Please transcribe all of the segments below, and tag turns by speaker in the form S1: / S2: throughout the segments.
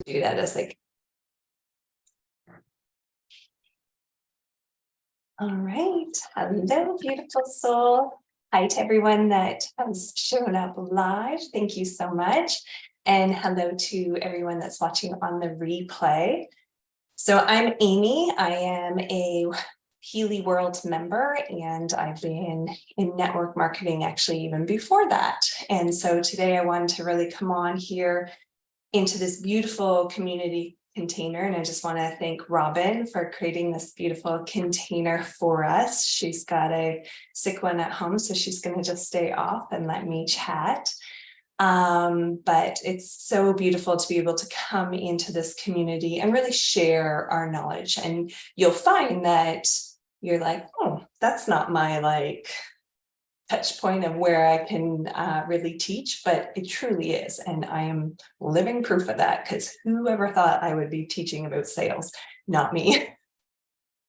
S1: do that as like. All right. Hello, beautiful soul. Hi to everyone that has shown up live. Thank you so much. And hello to everyone that's watching on the replay. So I'm Amy. I am a Healy World member, and I've been in network marketing actually even before that. And so today I wanted to really come on here into this beautiful community container. And I just want to thank Robin for creating this beautiful container for us. She's got a sick one at home, so she's going to just stay off and let me chat. But it's so beautiful to be able to come into this community and really share our knowledge. And you'll find that you're like, oh, that's not my touch point of where I can really teach, but it truly is. And I am living proof of that, because whoever thought I would be teaching about sales? Not me.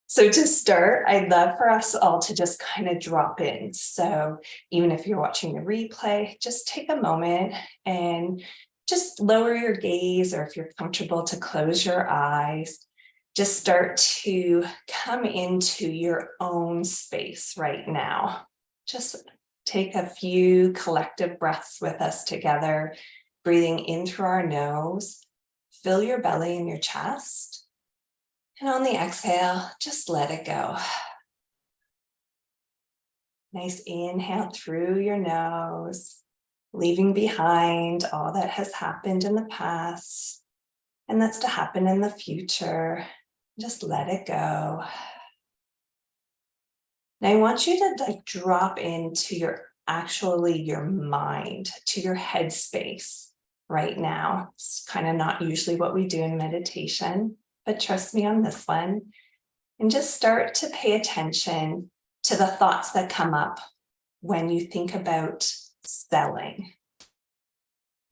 S1: So to start, I'd love for us all to just kind of drop in. So even if you're watching the replay, just take a moment and just lower your gaze, or if you're comfortable to close your eyes, just start to come into your own space right now. Just take a few collective breaths with us together, breathing in through our nose, fill your belly and your chest. And on the exhale, just let it go. Nice inhale through your nose, leaving behind all that has happened in the past and that's to happen in the future. Just let it go. Now I want you to drop into your mind, to your headspace right now. It's kind of not usually what we do in meditation, but trust me on this one. And just start to pay attention to the thoughts that come up when you think about selling.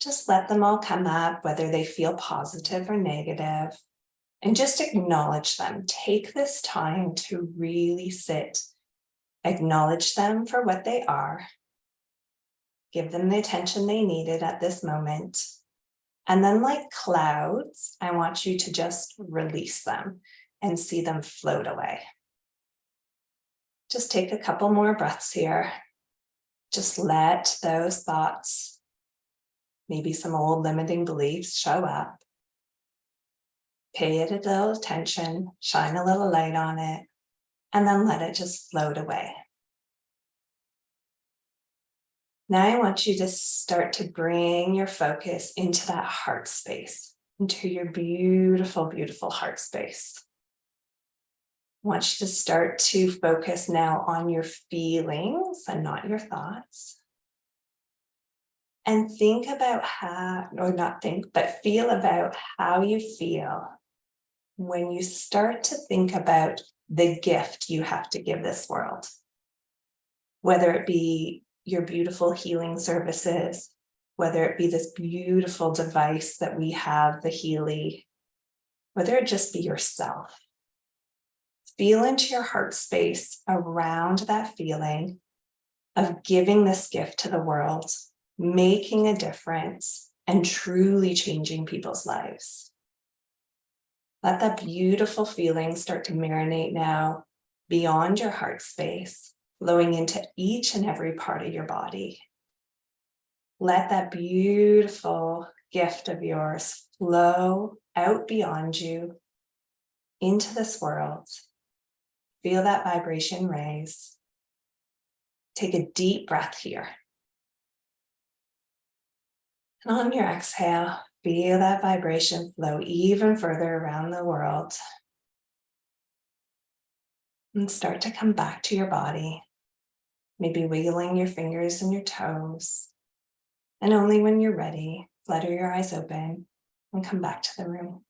S1: Just let them all come up, whether they feel positive or negative, and just acknowledge them. Take this time to really sit. Acknowledge them for what they are. Give them the attention they needed at this moment. And then, like clouds, I want you to just release them and see them float away. Just take a couple more breaths here. Just let those thoughts, maybe some old limiting beliefs, show up. Pay it a little attention, shine a little light on it, and then let it just float away. Now I want you to start to bring your focus into that heart space, into your beautiful, beautiful heart space. I want you to start to focus now on your feelings and not your thoughts. And think about feel about how you feel when you start to think about the gift you have to give this world, whether it be your beautiful healing services, whether it be this beautiful device that we have, the Healy, whether it just be yourself. Feel into your heart space around that feeling of giving this gift to the world, making a difference, and truly changing people's lives. Let that beautiful feeling start to marinate now beyond your heart space, flowing into each and every part of your body. Let that beautiful gift of yours flow out beyond you into this world. Feel that vibration raise. Take a deep breath here. And on your exhale, feel that vibration flow even further around the world. And start to come back to your body, maybe wiggling your fingers and your toes. And only when you're ready, flutter your eyes open and come back to the room.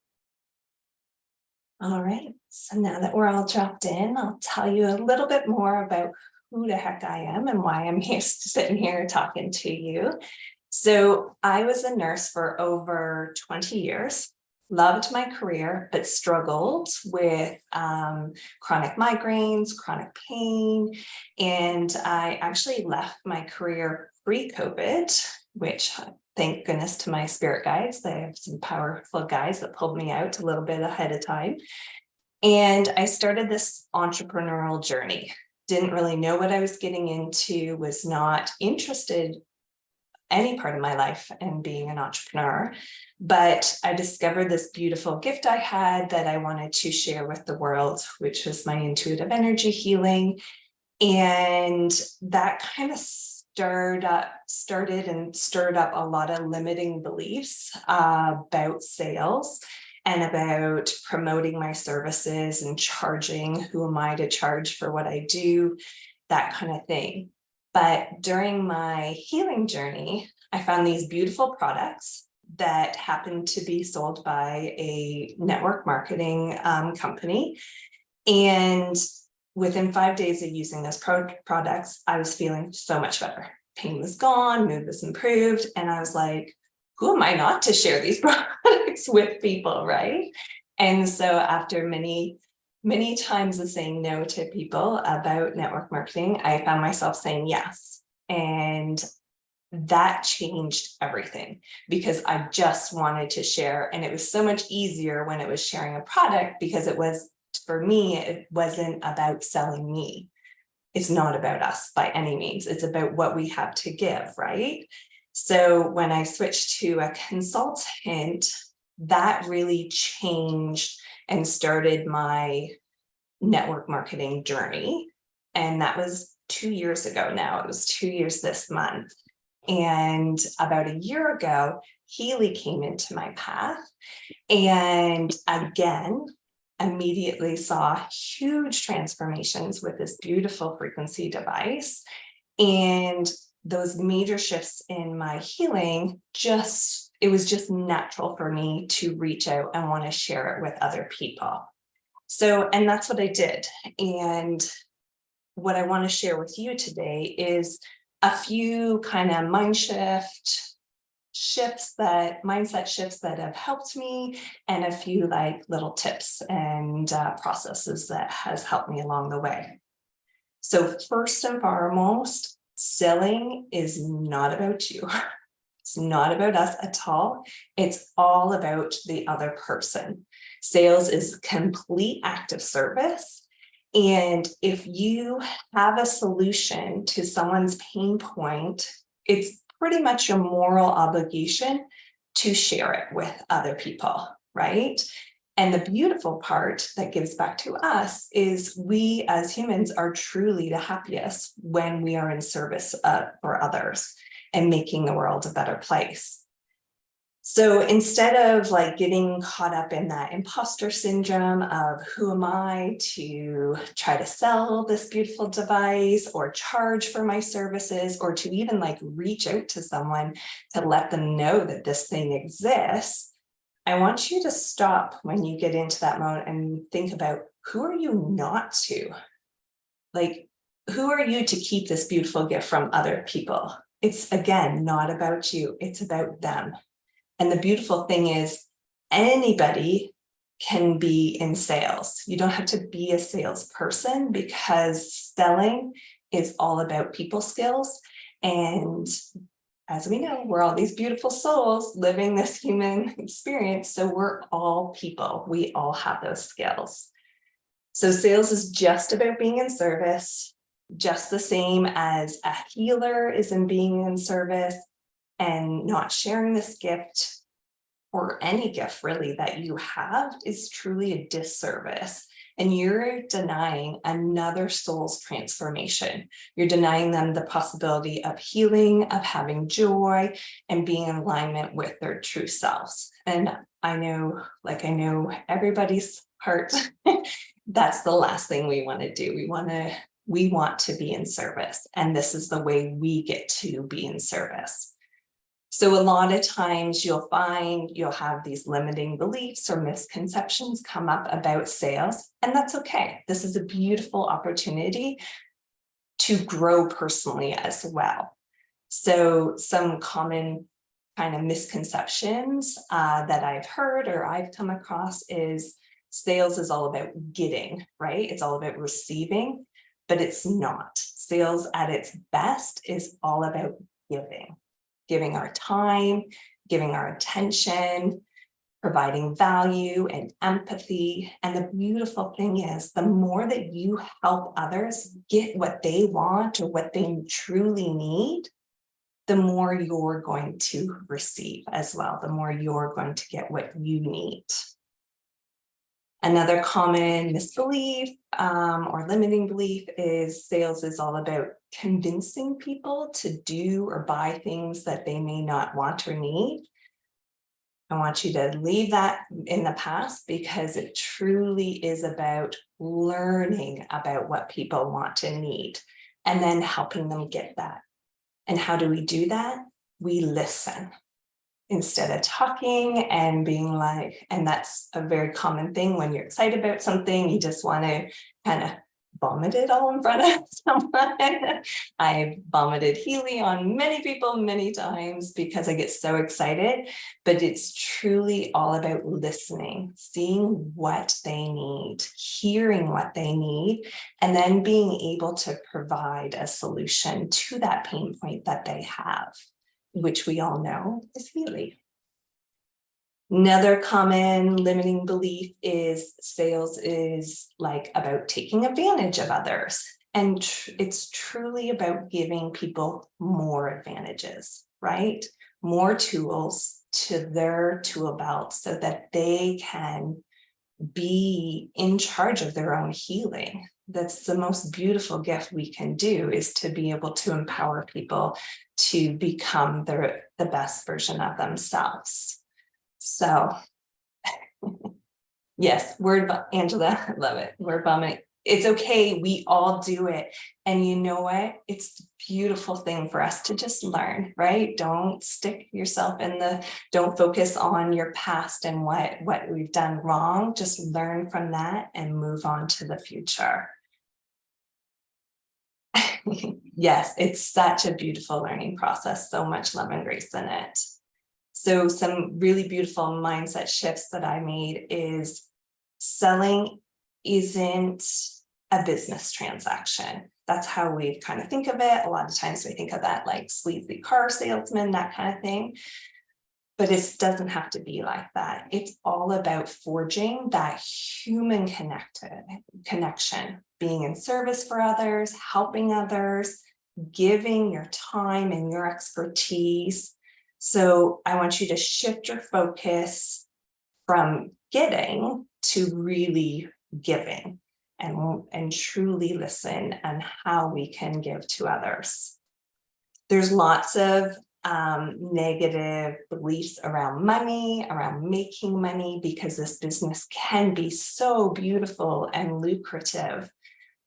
S1: All right, so now that we're all dropped in, I'll tell you a little bit more about who the heck I am and why I'm here sitting here talking to you. So I was a nurse for over 20 years, loved my career, but struggled with chronic migraines, chronic pain. And I actually left my career pre-COVID, which thank goodness to my spirit guides. I have some powerful guides that pulled me out a little bit ahead of time. And I started this entrepreneurial journey. Didn't really know what I was getting into, was not interested any part of my life in being an entrepreneur. But I discovered this beautiful gift I had that I wanted to share with the world, which was my intuitive energy healing. And that kind of stirred up a lot of limiting beliefs about sales and about promoting my services and charging. Who am I to charge for what I do? That kind of thing. But during my healing journey, I found these beautiful products that happened to be sold by a network marketing company. And within 5 days of using those products, I was feeling so much better. Pain was gone, mood was improved. And I was like, who am I not to share these products with people, right? And so after many times of saying no to people about network marketing, I found myself saying yes. And that changed everything because I just wanted to share. And it was so much easier when it was sharing a product because it was, for me, it wasn't about selling me. It's not about us by any means. It's about what we have to give, right? So when I switched to a consultant, that really changed and started my network marketing journey. And that was 2 years ago now. It was 2 years this month. And about a year ago, Healy came into my path. And again, immediately saw huge transformations with this beautiful frequency device. And those major shifts in my healing, it was just natural for me to reach out and want to share it with other people. So, and that's what I did. And what I want to share with you today is a few kind of mindset shifts that have helped me, and a few like little tips and processes that has helped me along the way. So first and foremost, selling is not about you. It's not about us at all. It's all about the other person. Sales is complete act of service. And if you have a solution to someone's pain point, it's pretty much your moral obligation to share it with other people, right? And the beautiful part that gives back to us is we as humans are truly the happiest when we are in service for others and making the world a better place. So instead of like getting caught up in that imposter syndrome of who am I to try to sell this beautiful device or charge for my services, or to even like reach out to someone to let them know that this thing exists, I want you to stop when you get into that mode and think about, who are you not to? Like, who are you to keep this beautiful gift from other people? It's, again, not about you. It's about them. And the beautiful thing is anybody can be in sales. You don't have to be a salesperson, because selling is all about people skills. And as we know, we're all these beautiful souls living this human experience. So we're all people. We all have those skills. So sales is just about being in service, just the same as a healer is in being in service. And not sharing this gift, or any gift really that you have, is truly a disservice. And you're denying another soul's transformation. You're denying them the possibility of healing, of having joy, and being in alignment with their true selves. And I know everybody's heart, that's the last thing we want to do. We want to be in service. And this is the way we get to be in service. So a lot of times you'll find you'll have these limiting beliefs or misconceptions come up about sales, and that's okay. This is a beautiful opportunity to grow personally as well. So some common kind of misconceptions that I've heard or I've come across is sales is all about getting, right? It's all about receiving, but it's not. Sales at its best is all about giving. giving our time, giving our attention, providing value and empathy. And the beautiful thing is, the more that you help others get what they want or what they truly need, the more you're going to receive as well, the more you're going to get what you need. Another common misbelief or limiting belief is sales is all about convincing people to do or buy things that they may not want or need. I want you to leave that in the past, because it truly is about learning about what people want and need and then helping them get that. And how do we do that? We listen instead of talking and being like, and that's a very common thing when you're excited about something, you just want to kind of vomit it all in front of someone. I've vomited Healy on many people many times because I get so excited, but it's truly all about listening, seeing what they need, hearing what they need, and then being able to provide a solution to that pain point that they have, which we all know is Healy. Another common limiting belief is sales is like about taking advantage of others. And it's truly about giving people more advantages, right? More tools to their tool belt so that they can be in charge of their own healing. That's the most beautiful gift we can do, is to be able to empower people to become the best version of themselves. So yes, Angela, I love it. Word vomit. It's okay. We all do it. And you know what? It's a beautiful thing for us to just learn, right? Don't stick yourself don't focus on your past and what we've done wrong. Just learn from that and move on to the future. Yes, it's such a beautiful learning process. So much love and grace in it. So some really beautiful mindset shifts that I made is selling isn't a business transaction. That's how we kind of think of it. A lot of times we think of that like sleazy car salesman, that kind of thing. But it doesn't have to be like that. It's all about forging that human connection, being in service for others, helping others, giving your time and your expertise. So I want you to shift your focus from getting to really giving, and truly listen on how we can give to others. There's lots of negative beliefs around money, around making money, because this business can be so beautiful and lucrative.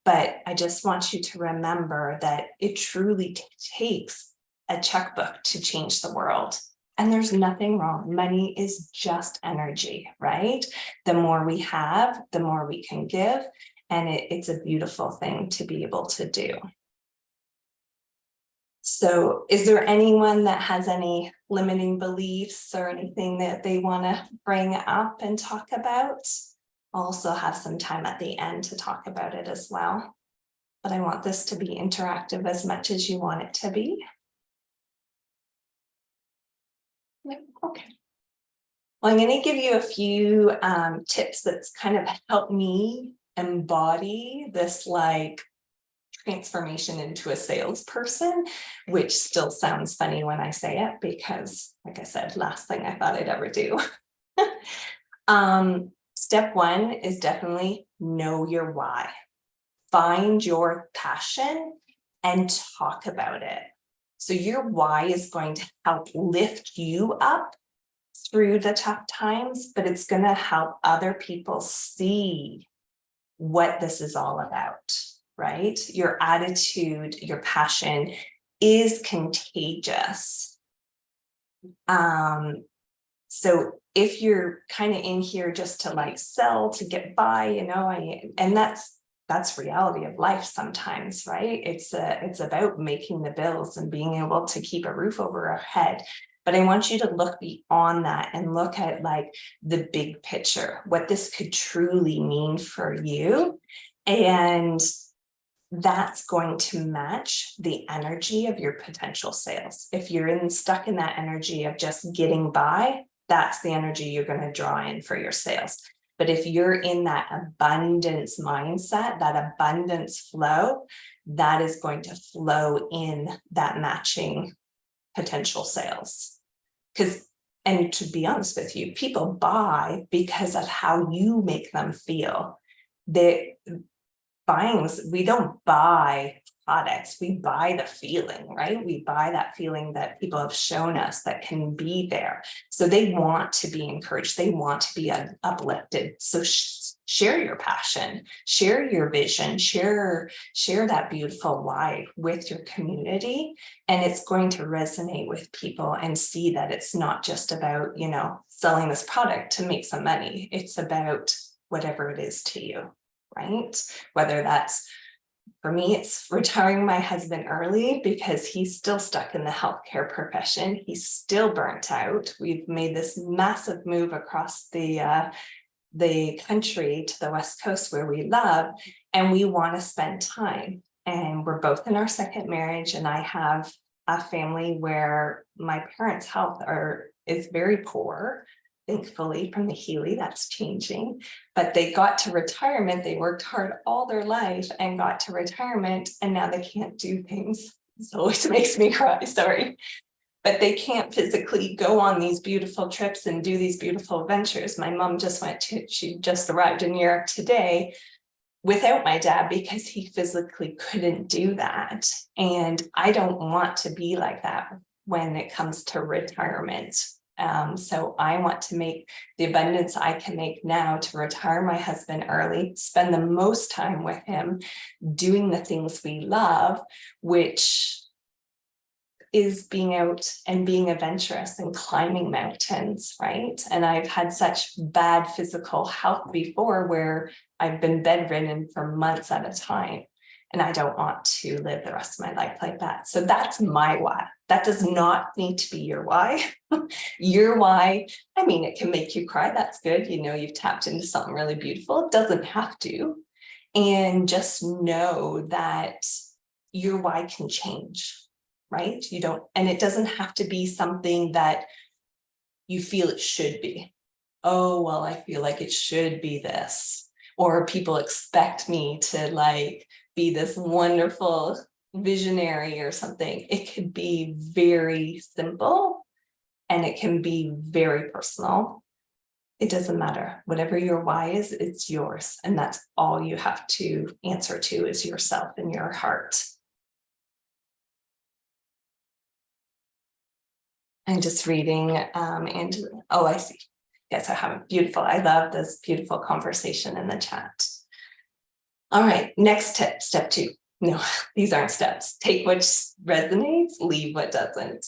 S1: But I just want you to remember that it truly takes a checkbook to change the world. And there's nothing wrong. Money is just energy, right? The more we have, the more we can give. And it's a beautiful thing to be able to do. So is there anyone that has any limiting beliefs or anything that they want to bring up and talk about? I'll also have some time at the end to talk about it as well. But I want this to be interactive as much as you want it to be. Okay. Well, I'm going to give you a few tips that's kind of helped me embody this like transformation into a salesperson, which still sounds funny when I say it, because like I said, last thing I thought I'd ever do. Step one is definitely know your why. Find your passion and talk about it. So your why is going to help lift you up through the tough times, but it's going to help other people see what this is all about, right? Your attitude, your passion is contagious. So if you're kind of in here just to like sell, to get by, and that's reality of life sometimes, right? It's about making the bills and being able to keep a roof over our head. But I want you to look beyond that and look at like the big picture, what this could truly mean for you. And that's going to match the energy of your potential sales. If you're stuck in that energy of just getting by, that's the energy you're going to draw in for your sales. But if you're in that abundance mindset, that abundance flow, that is going to flow in that matching potential sales. And to be honest with you, people buy because of how you make them feel. We don't buy products, we buy the feeling, right? We buy that feeling that people have shown us that can be there. So they want to be encouraged, they want to be uplifted. So share your passion, share your vision, share that beautiful why with your community, and it's going to resonate with people and see that it's not just about, selling this product to make some money. It's about whatever it is to you. Right? Whether that's, for me, it's retiring my husband early because he's still stuck in the healthcare profession. He's still burnt out. We've made this massive move across the country to the West Coast where we love, and we want to spend time. And we're both in our second marriage, and I have a family where my parents' health is very poor. Thankfully, from the Healy, that's changing. But they got to retirement. They worked hard all their life and got to retirement, and now they can't do things. It always makes me cry, sorry. But they can't physically go on these beautiful trips and do these beautiful adventures. My mom she just arrived in Europe today without my dad because he physically couldn't do that. And I don't want to be like that when it comes to retirement. So I want to make the abundance I can make now to retire my husband early, spend the most time with him, doing the things we love, which is being out and being adventurous and climbing mountains, right? And I've had such bad physical health before where I've been bedridden for months at a time. And I don't want to live the rest of my life like that. So that's my why. That does not need to be your why. Your why, it can make you cry. That's good. You've tapped into something really beautiful. It doesn't have to. And just know that your why can change, right? And it doesn't have to be something that you feel it should be. Oh, well, I feel like it should be this. Or people expect me to be this wonderful visionary or something. It could be very simple and it can be very personal. It doesn't matter. Whatever your why is, it's yours. And that's all you have to answer to is yourself and your heart. I'm just reading I see. Yes, I have a beautiful, I love this beautiful conversation in the chat. All right, next tip, step 2. No, these aren't steps. Take what resonates, leave what doesn't.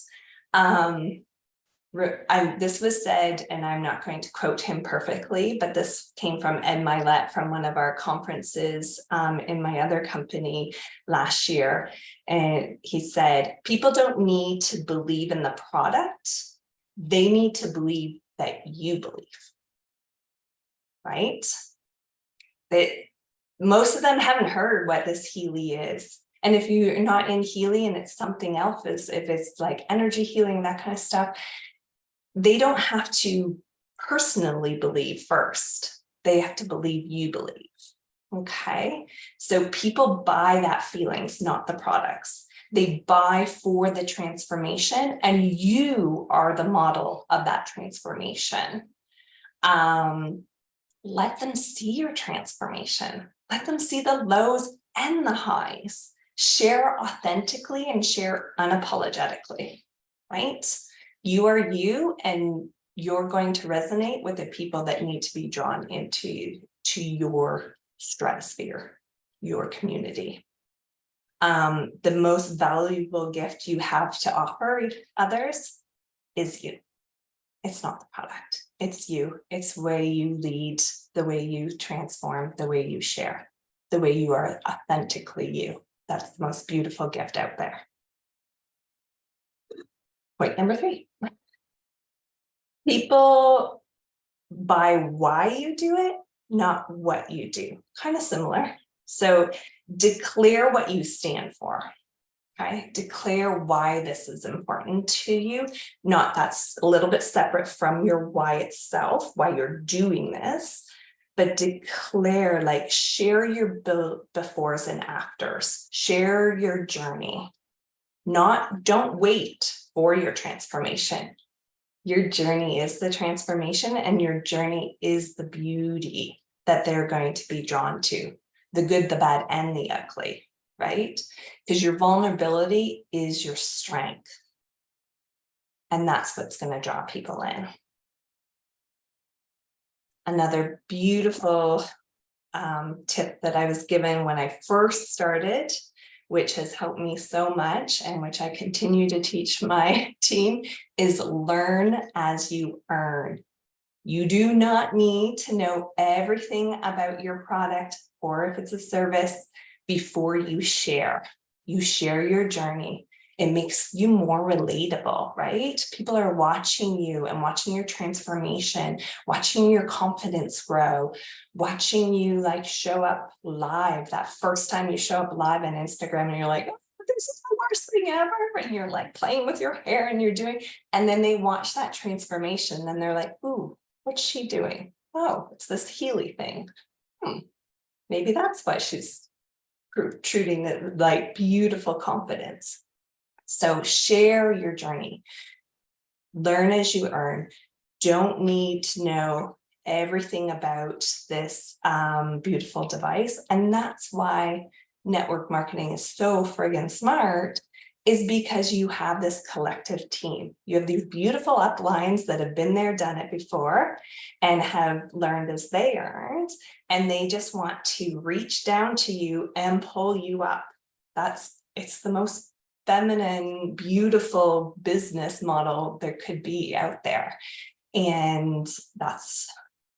S1: This was said, and I'm not going to quote him perfectly, but this came from Ed Milet from one of our conferences in my other company last year. And he said, people don't need to believe in the product. They need to believe that you believe, right? That most of them haven't heard what this Healy is. And if you're not in Healy and it's something else, if it's like energy healing, that kind of stuff, they don't have to personally believe first. They have to believe you believe. Okay. So people buy that feelings, not the products. They buy for the transformation, and you are the model of that transformation. Let them see your transformation. Let them see the lows and the highs. Share authentically and share unapologetically, right? You are you, and you're going to resonate with the people that need to be drawn into your stratosphere, your community. The most valuable gift you have to offer others is you. It's not the product. It's you. It's the way you lead, the way you transform, the way you share, the way you are authentically you. That's the most beautiful gift out there. Point number 3. People buy why you do it, not what you do. Kind of similar. So declare what you stand for. Okay, declare why this is important to you. Not that's a little bit separate from your why itself, why you're doing this, but declare, like, share your befores and afters, share your journey. Don't wait for your transformation. Your journey is the transformation, and your journey is the beauty that they're going to be drawn to, the good, the bad, and the ugly, right? Because your vulnerability is your strength. And that's what's going to draw people in. Another beautiful tip that I was given when I first started, which has helped me so much and which I continue to teach my team, is learn as you earn. You do not need to know everything about your product or if it's a service before you share. You share your journey. It makes you more relatable, right? People are watching you and watching your transformation, watching your confidence grow, watching you like show up live. That first time you show up live on Instagram and you're like, oh, this is the worst thing ever. And you're like playing with your hair and you're doing, and then they watch that transformation and they're like, ooh, what's she doing? Oh, it's this Healy thing. Maybe that's why she's protruding that like beautiful confidence. So share your journey. Learn as you earn. Don't need to know everything about this beautiful device. And that's why network marketing is so friggin' smart, is because you have this collective team. You have these beautiful uplines that have been there, done it before, and have learned as they earned, and they just want to reach down to you and pull you up. It's the most feminine, beautiful business model there could be out there. And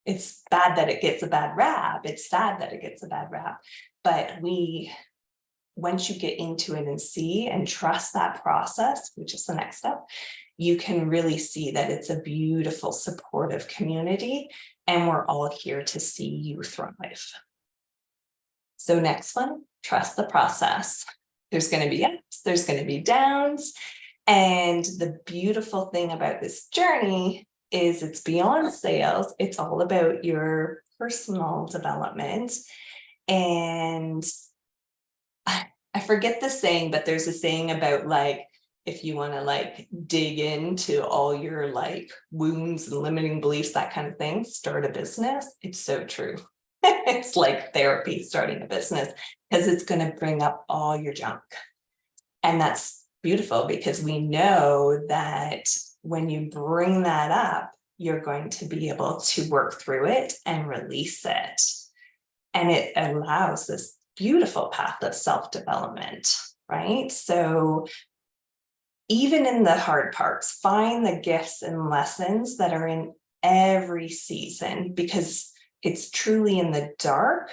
S1: it's bad that it gets a bad rap. It's sad that it gets a bad rap. But once you get into it and see and trust that process, which is the next step, you can really see that it's a beautiful, supportive community, and we're all here to see you thrive. So next one, trust the process. There's going to be ups, there's going to be downs. And the beautiful thing about this journey is it's beyond sales. It's all about your personal development. And I forget the saying, but there's a saying about like, if you want to like dig into all your like wounds and limiting beliefs, that kind of thing, start a business. It's so true. It's like therapy, starting a business, because it's going to bring up all your junk. And that's beautiful because we know that when you bring that up, you're going to be able to work through it and release it. And it allows this beautiful path of self-development, right? So even in the hard parts, find the gifts and lessons that are in every season, because it's truly in the dark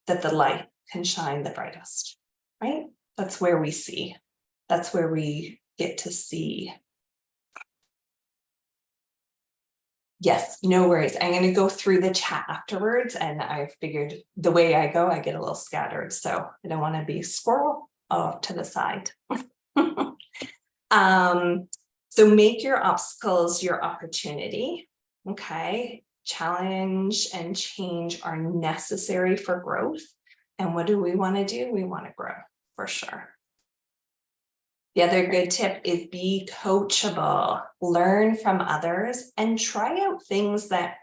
S1: that the light can shine the brightest, right? That's where we see. That's where we get to see. Yes, no worries. I'm going to go through the chat afterwards, and I figured the way I go, I get a little scattered, so I don't want to be squirrel off to the side. So make your obstacles your opportunity. Okay. Challenge and change are necessary for growth. And what do we want to do? We want to grow, for sure. The other good tip is be coachable. Learn from others and try out things that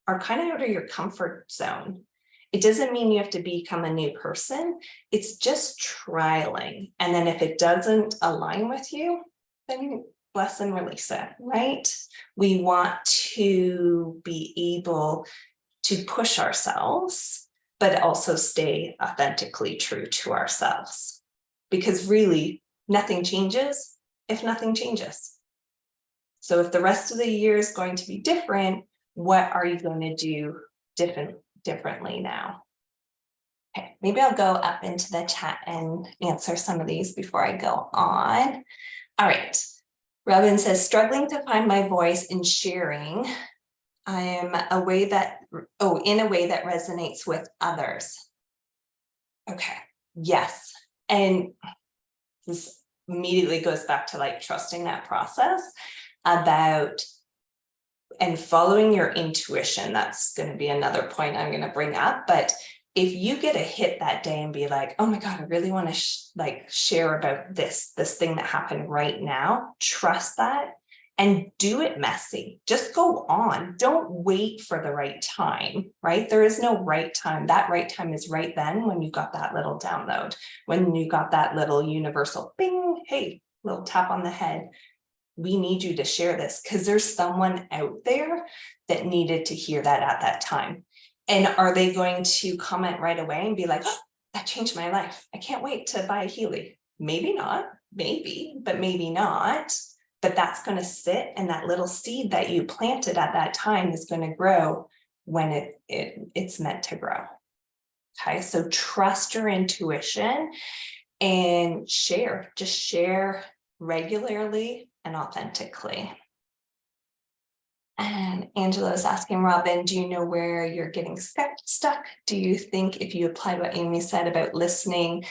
S1: are kind of out of your comfort zone. It doesn't mean you have to become a new person. It's just trialing. And then if it doesn't align with you, then bless and release it, right? We want to be able to push ourselves, but also stay authentically true to ourselves. Because really, nothing changes if nothing changes. So if the rest of the year is going to be different, what are you going to do differently now? Okay, maybe I'll go up into the chat and answer some of these before I go on. All right. Robin says, struggling to find my voice in sharing. I am in a way that resonates with others. Okay. Yes. And this immediately goes back to like trusting that process about and following your intuition. That's going to be another point I'm going to bring up. But if you get a hit that day and be like, oh my God, I really want to share about this thing that happened right now, trust that and do it messy. Just go on. Don't wait for the right time, right? There is no right time. That right time is right then when you got that little download, when you got that little universal bing, hey, little tap on the head. We need you to share this because there's someone out there that needed to hear that at that time. And are they going to comment right away and be like, oh, that changed my life. I can't wait to buy a Healy. Maybe not, maybe, but maybe not. But that's going to sit, and that little seed that you planted at that time is going to grow when it's meant to grow. Okay, so trust your intuition and share, just share regularly and authentically. And Angela is asking, Robin, do you know where you're getting stuck? Do you think if you apply what Amy said about listening,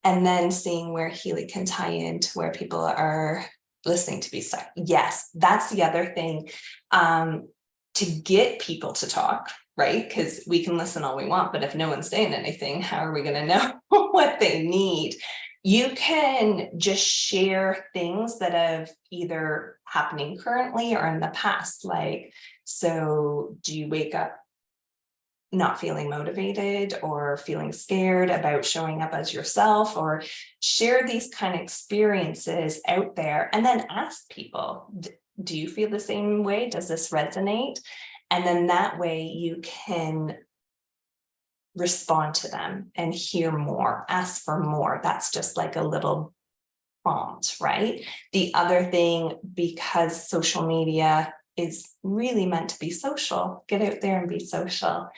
S1: and then seeing where Healy can tie into where people are listening to be stuck? Yes, that's the other thing. To get people to talk, right? Because we can listen all we want, but if no one's saying anything, how are we going to know what they need? You can just share things that have either happening currently or in the past. Like, so do you wake up not feeling motivated or feeling scared about showing up as yourself? Or share these kind of experiences out there and then ask people, do you feel the same way? Does this resonate? And then that way you can respond to them and hear more, ask for more. That's just like a little prompt, right? The other thing, because social media is really meant to be social, get out there and be social.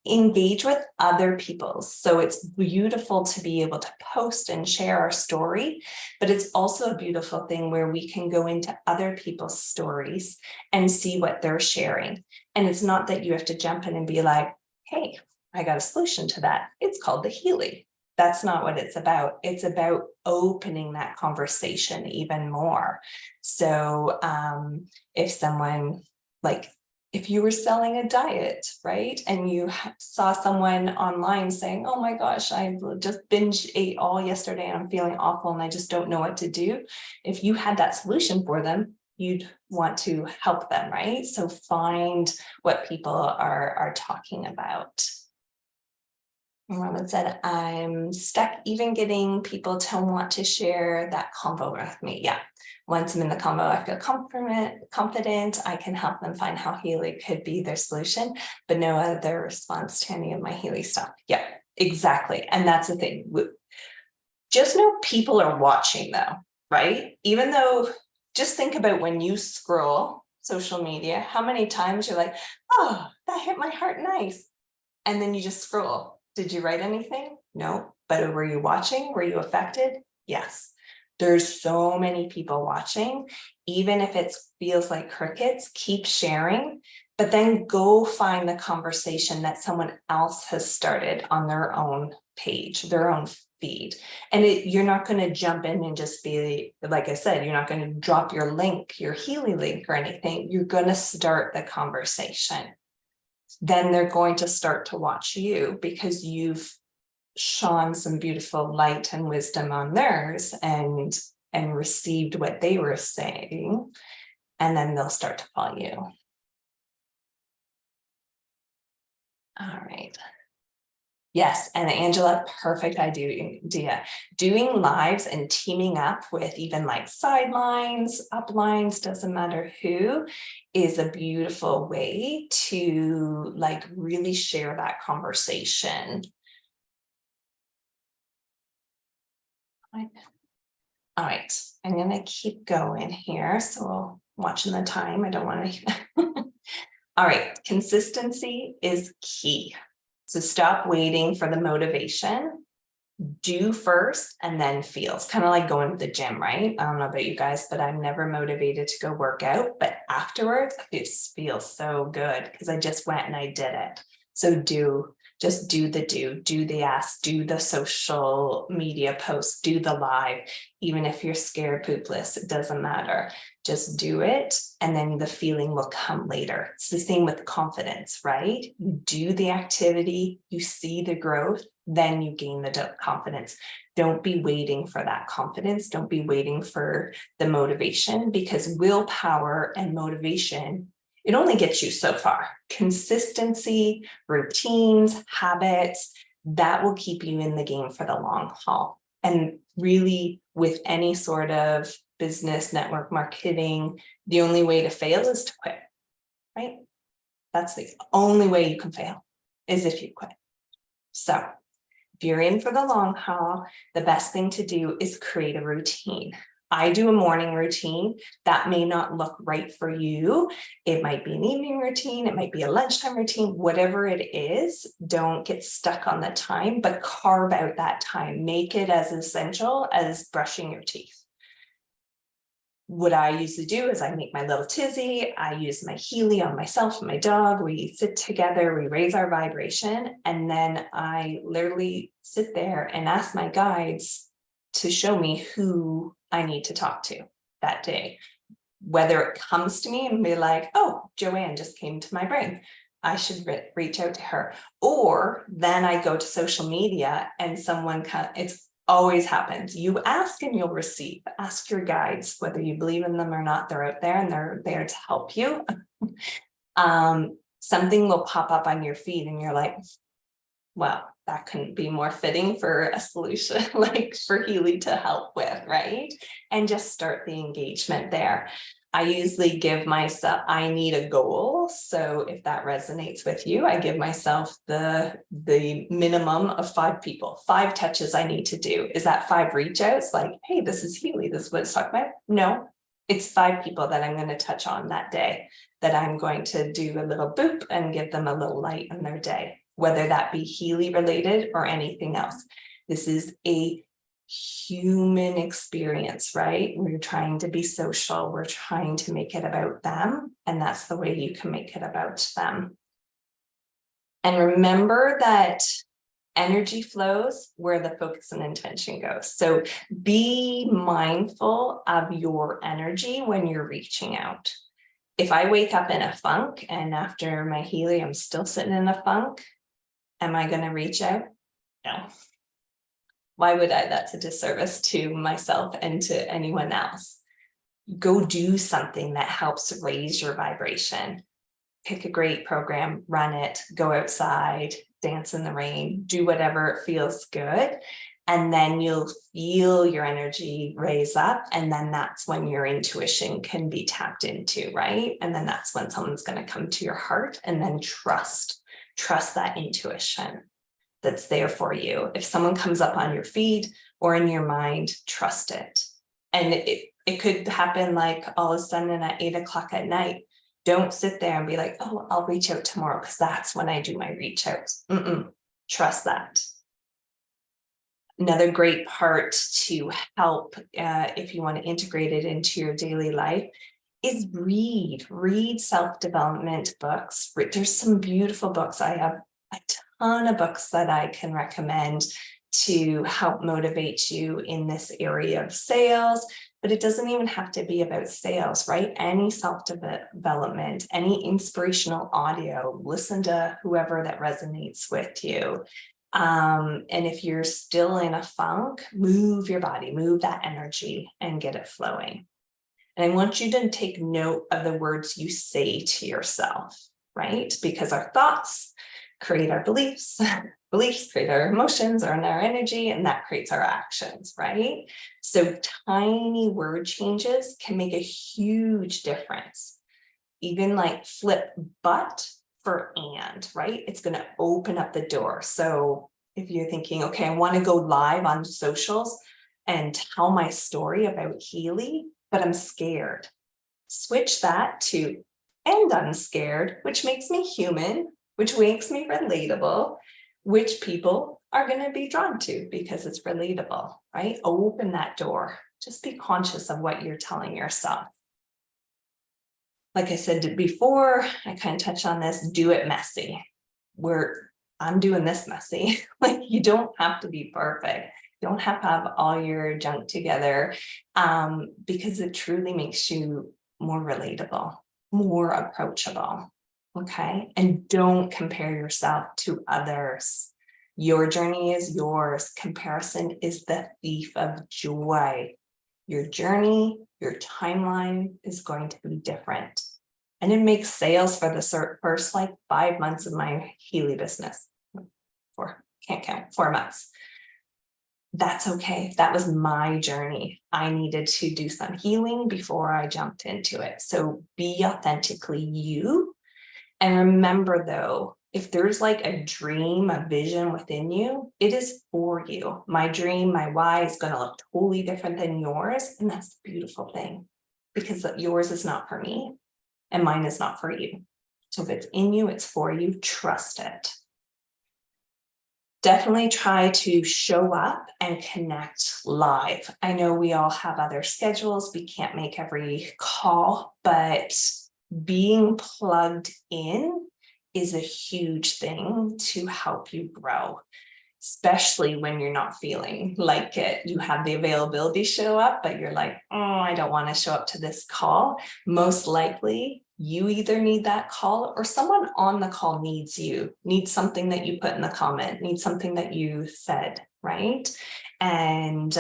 S1: Engage with other people. So it's beautiful to be able to post and share our story, but it's also a beautiful thing where we can go into other people's stories and see what they're sharing. And it's not that you have to jump in and be like, hey, I got a solution to that. It's called the Healy. That's not what it's about. It's about opening that conversation even more. So if someone, like if you were selling a diet, right? And you saw someone online saying, oh my gosh, I just binge ate all yesterday and I'm feeling awful and I just don't know what to do. If you had that solution for them, you'd want to help them, right? So find what people are talking about. Robin said, I'm stuck even getting people to want to share that convo with me. Yeah, once I'm in the convo, I feel confident, I can help them find how Healy could be their solution, but no other response to any of my Healy stuff. Yeah, exactly. And that's the thing. Just know people are watching though, right? Even though, just think about when you scroll social media, how many times you're like, oh, that hit my heart, nice. And then you just scroll. Did you write anything? No. But were you watching? Were you affected? Yes. There's so many people watching. Even if it feels like crickets, keep sharing, but then go find the conversation that someone else has started on their own page, their own feed. And you're not going to jump in and just be, like I said, you're not going to drop your link, your Healy link or anything. You're going to start the conversation. Then they're going to start to watch you because you've shone some beautiful light and wisdom on theirs and received what they were saying, and then they'll start to follow you. All right. Yes, and Angela, perfect idea. Doing lives and teaming up with even like sidelines, uplines, doesn't matter who, is a beautiful way to like really share that conversation. All right, I'm gonna keep going here. So watching the time, I don't want to. All right, consistency is key. So stop waiting for the motivation. Do first and then feel. It's kind of like going to the gym, right? I don't know about you guys, but I'm never motivated to go work out. But afterwards, it feels so good because I just went and I did it. So do Just do the ask, do the social media post, do the live. Even if you're scared poopless, it doesn't matter. Just do it, and then the feeling will come later. It's the same with confidence, right? You do the activity, you see the growth, then you gain the confidence. Don't be waiting for that confidence. Don't be waiting for the motivation, because willpower and motivation, it only gets you so far. Consistency, routines, habits, that will keep you in the game for the long haul. And really, with any sort of business, network marketing, the only way to fail is to quit, right? That's the only way you can fail, is if you quit. So if you're in for the long haul, the best thing to do is create a routine. I do a morning routine. That may not look right for you. It might be an evening routine. It might be a lunchtime routine, whatever it is. Don't get stuck on the time, but carve out that time. Make it as essential as brushing your teeth. What I usually do is I make my little tizzy. I use my Healy on myself and my dog. We sit together, we raise our vibration, and then I literally sit there and ask my guides to show me who I need to talk to that day. Whether it comes to me and be like, oh, Joanne just came to my brain, I should reach out to her. Or then I go to social media and someone it's always happens. You ask and you'll receive. Ask your guides, whether you believe in them or not, they're out there and they're there to help you. Something will pop up on your feed and you're like, well, that couldn't be more fitting for a solution like for Healy to help with, right? And just start the engagement there. I usually give myself, I need a goal. So if that resonates with you, I give myself the minimum of 5 people, 5 touches I need to do. Is that 5 reach outs? Like, hey, this is Healy, this is what it's talking about. No, it's 5 people that I'm going to touch on that day, that I'm going to do a little boop and give them a little light in their day, whether that be Healy related or anything else. This is a human experience, right? We're trying to be social. We're trying to make it about them. And that's the way you can make it about them. And remember that energy flows where the focus and intention goes. So be mindful of your energy when you're reaching out. If I wake up in a funk and after my Healy, I'm still sitting in a funk, am I going to reach out? No. Why would I? That's a disservice to myself and to anyone else. Go do something that helps raise your vibration. Pick a great program, run it, go outside, dance in the rain, do whatever feels good. And then you'll feel your energy raise up. And then that's when your intuition can be tapped into, right? And then that's when someone's going to come to your heart, and then trust that intuition that's there for you. If someone comes up on your feed or in your mind, trust it. And it could happen like all of a sudden at 8 o'clock at night. Don't sit there and be like, oh, I'll reach out tomorrow because that's when I do my reach outs. Trust that. Another great part to help if you want to integrate it into your daily life is read self-development books. There's some beautiful books. I have a ton of books that I can recommend to help motivate you in this area of sales, but it doesn't even have to be about sales, right? Any self-development, any inspirational audio, listen to whoever that resonates with you. And if you're still in a funk, move your body, move that energy and get it flowing. And I want you to take note of the words you say to yourself, right? Because our thoughts create our beliefs, beliefs create our emotions or our energy, and that creates our actions, right? So tiny word changes can make a huge difference. Even like flip but for and, right? It's going to open up the door. So if you're thinking, okay, I want to go live on socials and tell my story about Healy, but I'm scared. Switch that to and I'm scared, which makes me human, which makes me relatable, which people are going to be drawn to because it's relatable, right? Open that door. Just be conscious of what you're telling yourself. Like I said before, I kind of touched on this, do it messy. I'm doing this messy. Like, you don't have to be perfect. You don't have to have all your junk together, because it truly makes you more relatable, more approachable. Okay. And don't compare yourself to others. Your journey is yours. Comparison is the thief of joy. Your journey, your timeline is going to be different. And it makes sales for the first like 5 months of my Healy business. Can't count, 4 months. That's okay. That was my journey. I needed to do some healing before I jumped into it. So be authentically you. And remember though, if there's like a dream, a vision within you, it is for you. My dream, my why is going to look totally different than yours. And that's the beautiful thing, because yours is not for me and mine is not for you. So if it's in you, it's for you. Trust it. Definitely try to show up and connect live. I know we all have other schedules. We can't make every call, but being plugged in is a huge thing to help you grow, especially when you're not feeling like it. You have the availability show up, but you're like, oh, I don't want to show up to this call. Most likely, you either need that call or someone on the call needs you, needs something that you put in the comment, needs something that you said, right? And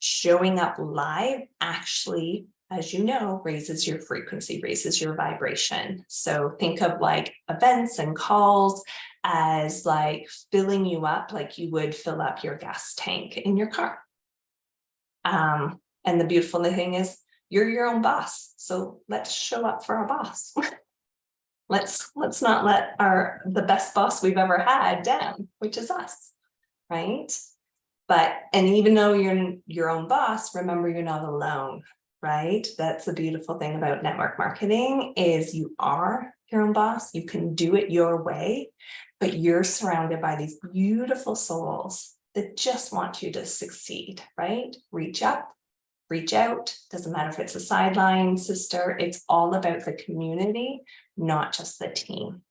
S1: showing up live actually, as you know, raises your frequency, raises your vibration. So think of like events and calls as like filling you up like you would fill up your gas tank in your car. And the beautiful thing is you're your own boss. So let's show up for our boss. let's not let the best boss we've ever had down, which is us, right? And even though you're your own boss, remember you're not alone, right? That's the beautiful thing about network marketing is you are your own boss. You can do it your way, but you're surrounded by these beautiful souls that just want you to succeed, right? Reach up, reach out. Doesn't matter if it's a sideline sister. It's all about the community, not just the team.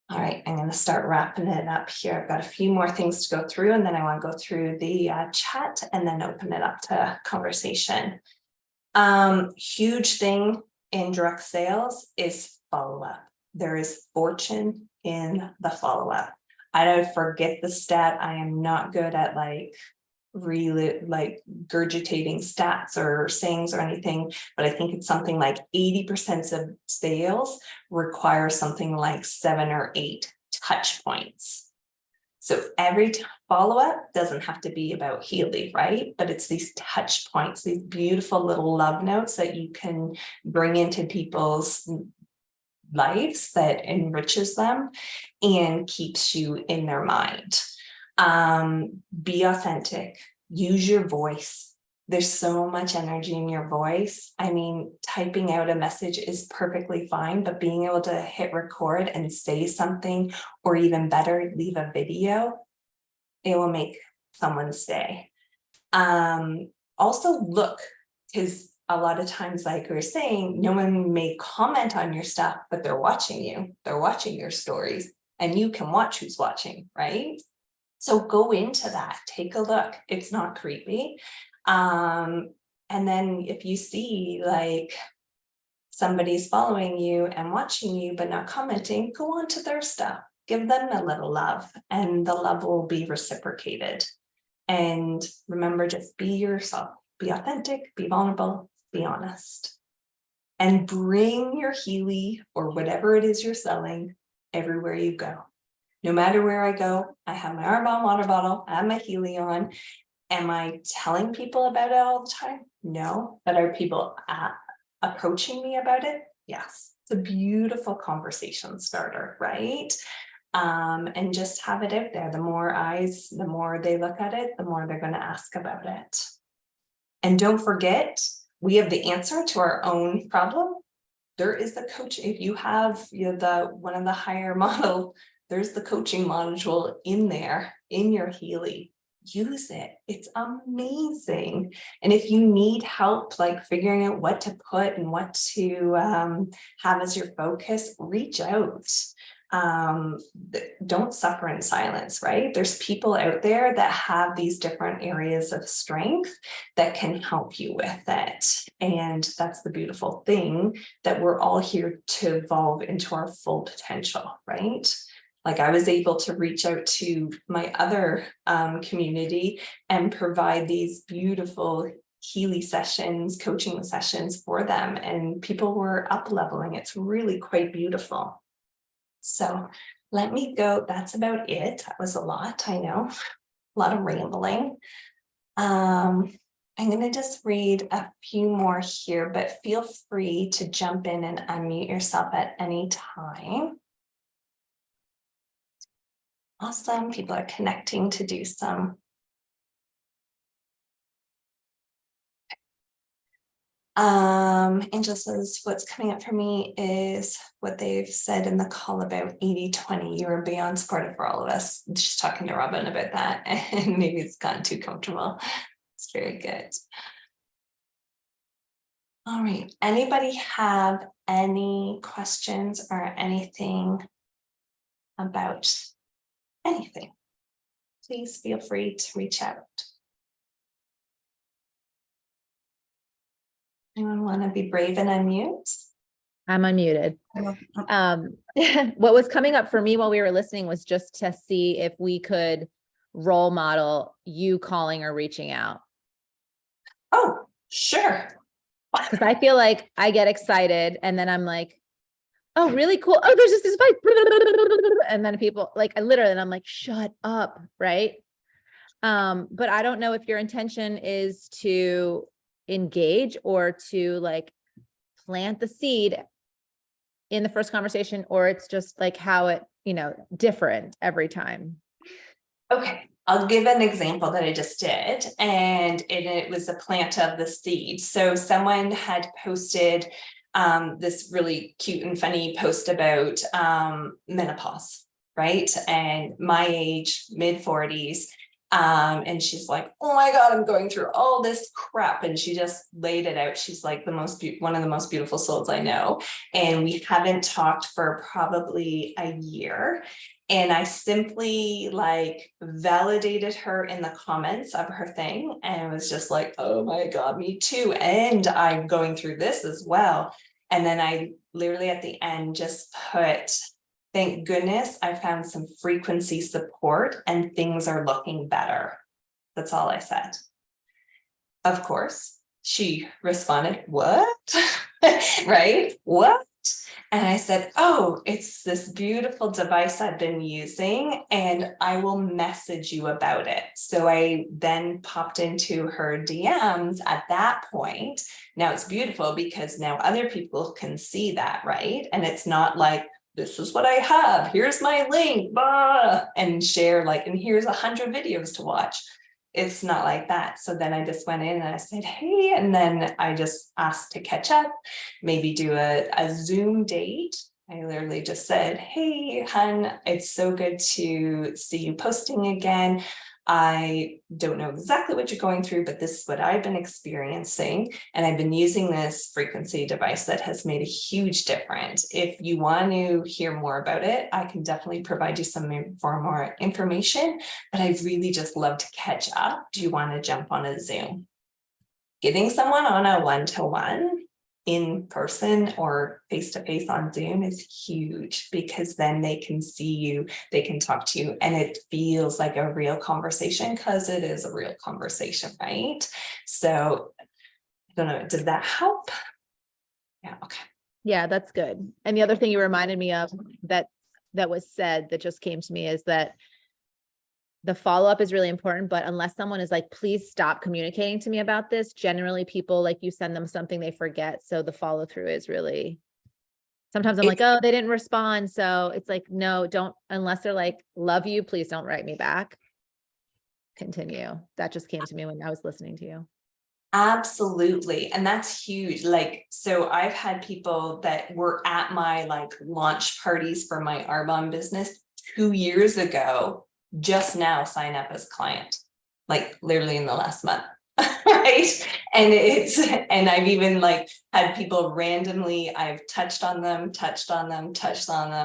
S1: All right, I'm going to start wrapping it up here. I've got a few more things to go through, and then I want to go through the chat and then open it up to conversation. Huge thing in direct sales is follow-up. There is fortune in the follow-up. I don't forget the stat. I am not good at really gurgitating stats or sayings or anything, but I think it's something like 80% of sales require something like 7 or 8 touch points. So every follow-up doesn't have to be about Healy, right? But it's these touch points, these beautiful little love notes that you can bring into people's lives that enriches them and keeps you in their mind. Be authentic, use your voice. There's so much energy in your voice. I mean, typing out a message is perfectly fine, but being able to hit record and say something, or even better, leave a video, it will make someone's day. Also look, because a lot of times, like we were saying, no one may comment on your stuff, but they're watching you. They're watching your stories, and you can watch who's watching, right? So go into that, take a look. It's not creepy. And then if you see like somebody's following you and watching you, but not commenting, go on to their stuff, give them a little love, and the love will be reciprocated. And remember, just be yourself, be authentic, be vulnerable, be honest, and bring your Healy or whatever it is you're selling everywhere you go. No matter where I go, I have my Arbonne water bottle, I have my Healy on. Am I telling people about it all the time? No. But are people approaching me about it? Yes. It's a beautiful conversation starter, right? And just have it out there. The more eyes, the more they look at it, the more they're going to ask about it. And don't forget, we have the answer to our own problem. There is the coach. If you have one of the higher model, there's the coaching module in there in your Healy. Use it. It's amazing. And if you need help like figuring out what to put and what to have as your focus, reach out. don't suffer in silence, right? There's people out there that have these different areas of strength that can help you with it. And that's the beautiful thing, that we're all here to evolve into our full potential, right? Like I was able to reach out to my other community and provide these beautiful Healy sessions, coaching sessions for them, and people were up leveling. It's really quite beautiful. So let me go. That's about it. That was a lot, I know, a lot of rambling. I'm going to just read a few more here, but feel free to jump in and unmute yourself at any time. Awesome. People are connecting to do some. Angela says, what's coming up for me is what they've said in the call about 80-20. You were beyond supportive for all of us. Just talking to Robin about that, and maybe it's gotten too comfortable. It's very good. All right. Anybody have any questions or anything about anything? Please feel free to reach out. Anyone want to be brave and unmute?
S2: I'm unmuted. What was coming up for me while we were listening was just to see if we could role model you calling or reaching out.
S1: Oh, sure.
S2: Because I feel like I get excited and then I'm like, oh, really cool. Oh, there's just this fight. And then people like, I literally, and I'm like, shut up. Right. But I don't know if your intention is to engage or to like plant the seed in the first conversation, or it's just like how it, different every time.
S1: Okay, I'll give an example that I just did, and it was a plant of the seed. So someone had posted this really cute and funny post about menopause, right? And my age, mid-40s. And she's like, oh my God, I'm going through all this crap. And she just laid it out. She's like one of the most beautiful souls I know. And we haven't talked for probably a year. And I simply like validated her in the comments of her thing. And it was just like, oh my God, me too. And I'm going through this as well. And then I literally at the end just put, thank goodness I found some frequency support and things are looking better. That's all I said. Of course, she responded, what? Right? What? And I said, oh, it's this beautiful device I've been using and I will message you about it. So I then popped into her DMs at that point. Now it's beautiful because now other people can see that, right? And it's not like, this is what I have, here's my link, blah, and share like, and here's 100 videos to watch. It's not like that. So then I just went in and I said, hey, and then I just asked to catch up, maybe do a Zoom date. I literally just said, hey, hun, it's so good to see you posting again. I don't know exactly what you're going through, but this is what I've been experiencing. And I've been using this frequency device that has made a huge difference. If you want to hear more about it, I can definitely provide you for more information, but I'd really just love to catch up. Do you want to jump on a Zoom? Getting someone on a one-to-one in person or face-to-face on Zoom is huge because then they can see you, they can talk to you, and it feels like a real conversation because it is a real conversation, right? So I don't know, does that help? Yeah, okay.
S2: Yeah, that's good. And the other thing you reminded me of that was said that just came to me is that the follow-up is really important, but unless someone is like, please stop communicating to me about this, generally people like you send them something they forget. So the follow through is really, sometimes I'm like, oh, they didn't respond. So it's like, no, don't, unless they're like, love you, please don't write me back. Continue. That just came to me when I was listening to you.
S1: Absolutely. And that's huge. Like, so I've had people that were at my like launch parties for my Arbonne business 2 years ago, just now sign up as client, like literally in the last month. right? And I've even like had people randomly, I've touched on them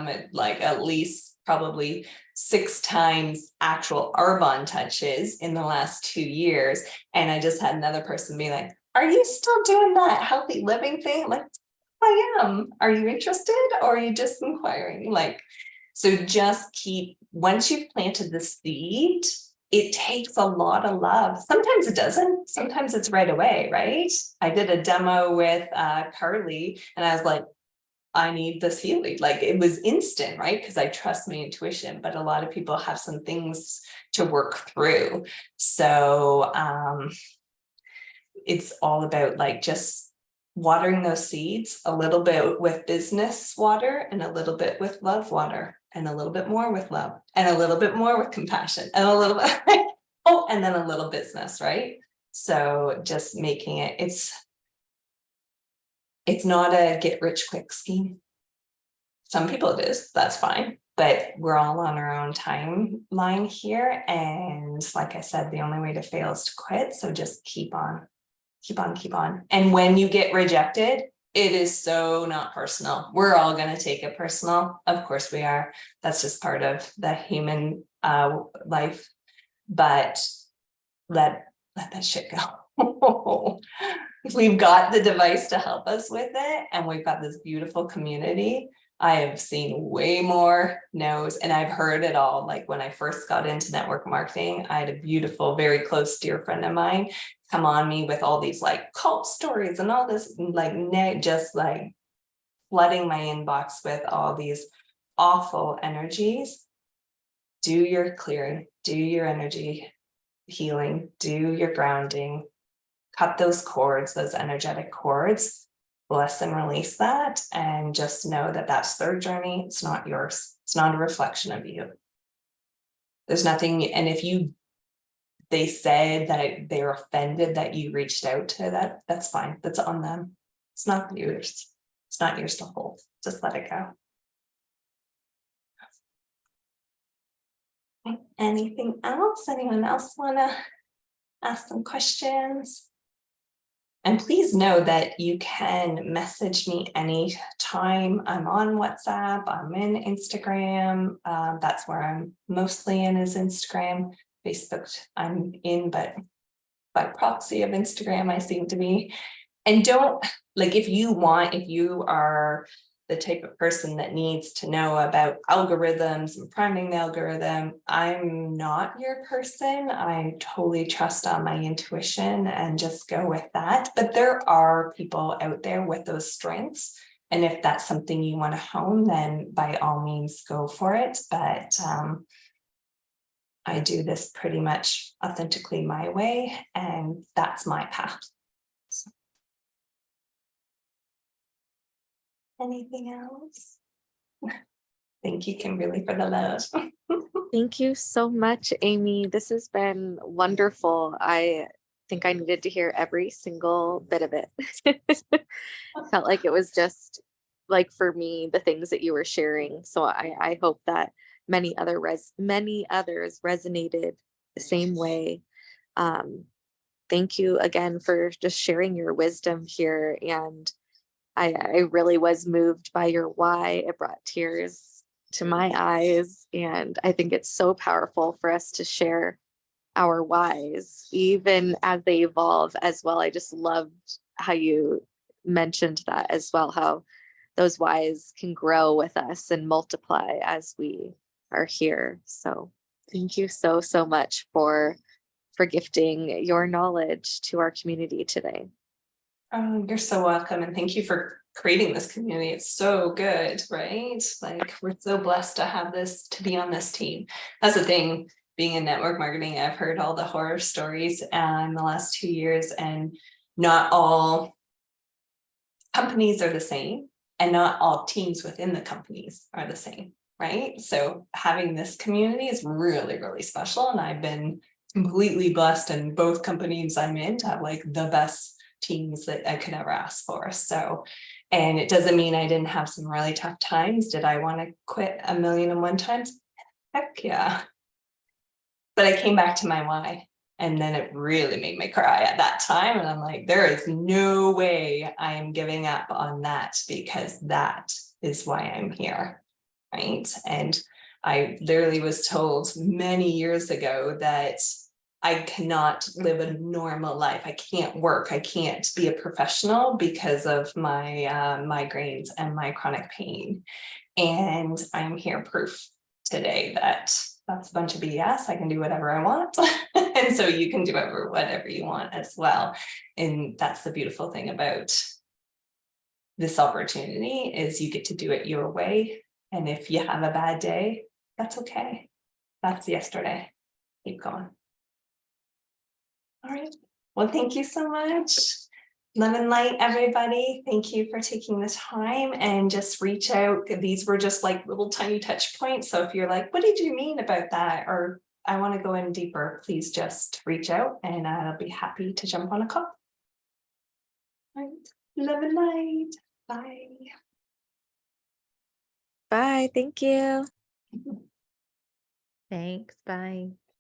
S1: at least probably 6 times actual Arbonne touches in the last 2 years. And I just had another person be like, are you still doing that healthy living thing? Like, I am. Are you interested, or are you just inquiring? Like, so just keep, once you've planted the seed, it takes a lot of love. Sometimes it doesn't. Sometimes it's right away, right? I did a demo with Carly, and I was like, I need this healing. Like, it was instant, right? Because I trust my intuition, but a lot of people have some things to work through. So it's all about like just watering those seeds a little bit with business water, and a little bit with love water, and a little bit more with love, and a little bit more with compassion, and a little bit oh, and then a little business, right? So just making it, it's not a get rich quick scheme. Some people it is, that's fine, but we're all on our own timeline here, and like I said, the only way to fail is to quit. So just keep on. And when you get rejected, it is so not personal. We're all going to take it personal. Of course we are. That's just part of the human life. But let that shit go. We've got the device to help us with it, and we've got this beautiful community. I have seen way more no's, and I've heard it all. Like when I first got into network marketing, I had a beautiful, very close dear friend of mine come on me with all these like cult stories and all this, like just like flooding my inbox with all these awful energies. Do your clearing, do your energy healing, do your grounding, cut those cords, those energetic cords, bless and release that, and just know that that's their journey. It's not yours. It's not a reflection of you. There's nothing, and if they said that they're offended that you reached out to that, that's fine. That's on them. It's not yours. It's not yours to hold. Just let it go. Anything else? Anyone else want to ask some questions? And please know that you can message me anytime. I'm on WhatsApp, I'm in Instagram. That's where I'm mostly in, is Instagram. Facebook I'm in, but by proxy of Instagram, I seem to be. And don't, like, if you are the type of person that needs to know about algorithms and priming the algorithm, I'm not your person. I totally trust on my intuition and just go with that. But there are people out there with those strengths. And if that's something you want to hone, then by all means go for it. But I do this pretty much authentically my way, and that's my path. So. Anything else? Thank you, Kimberly, for the love.
S3: Thank you so much, Amy. This has been wonderful. I think I needed to hear every single bit of it. Felt like it was just like, for me, the things that you were sharing. So I hope that many others resonated the same way. Thank you again for just sharing your wisdom here. And I really was moved by your why. It brought tears to my eyes. And I think it's so powerful for us to share our whys, even as they evolve as well. I just loved how you mentioned that as well, how those whys can grow with us and multiply as we are here. So thank you so much for gifting your knowledge to our community today.
S1: Oh, you're so welcome. And thank you for creating this community. It's so good, right? Like, we're so blessed to have this, to be on this team. That's the thing, being in network marketing, I've heard all the horror stories in the last 2 years, and not all companies are the same, and not all teams within the companies are the same, right? So having this community is really, really special. And I've been completely blessed in both companies I'm in to have like the best teams that I could ever ask for. So, and it doesn't mean I didn't have some really tough times. Did I want to quit 1,000,001 times? Heck yeah. But I came back to my why, And then it really made me cry at that time. And I'm like, there is no way I am giving up on that, because that is why I'm here. Right. And I literally was told many years ago that I cannot live a normal life. I can't work. I can't be a professional because of my migraines and my chronic pain. And I'm here proof today that that's a bunch of BS. I can do whatever I want. And so you can do whatever you want as well. And that's the beautiful thing about this opportunity, is you get to do it your way. And if you have a bad day, that's okay. That's yesterday. Keep going. All right. Well, thank you so much. Love and light, everybody. Thank you for taking the time, and just reach out. These were just like little tiny touch points. So if you're like, what did you mean about that? Or I want to go in deeper, please just reach out and I'll be happy to jump on a call. All right. Love and light. Bye.
S3: Bye. Thank you.
S2: Thanks. Bye.